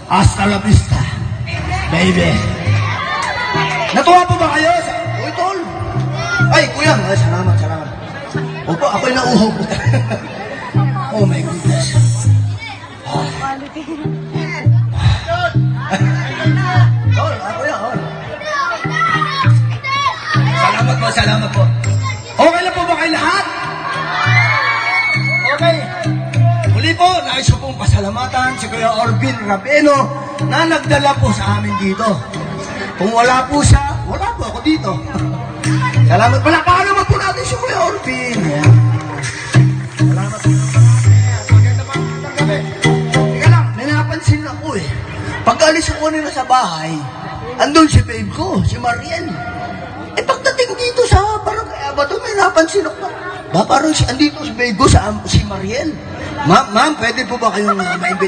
Hasta la vista, baby. Natuwa po ba kayo? Uy, tol. Ay, kuya. Ay, salamat. Opo, ako'y nauho po. Oh my goodness. Tol, kuya, Salamat po. Okay lang po ba kayo lahat? Okay. Muli po, nais ko pong pasalamatan si Kuya Orbin Rabeno na nagdala po sa amin dito. Kung wala po siya, wala po ako dito. Salamat. Palakpakan naman po natin si Kuya Orbin. Salamat po. Maganda mga gabi. Teka lang, may napansin ako eh. Pag-alis ako nila sa bahay, andun si babe ko, si Mariel. Eh pagdating dito sa barangay Abato, may napansin ako. Ba, parang andito si babe ko, si Mariel. Ma'am, pwede po ba kayong maibit?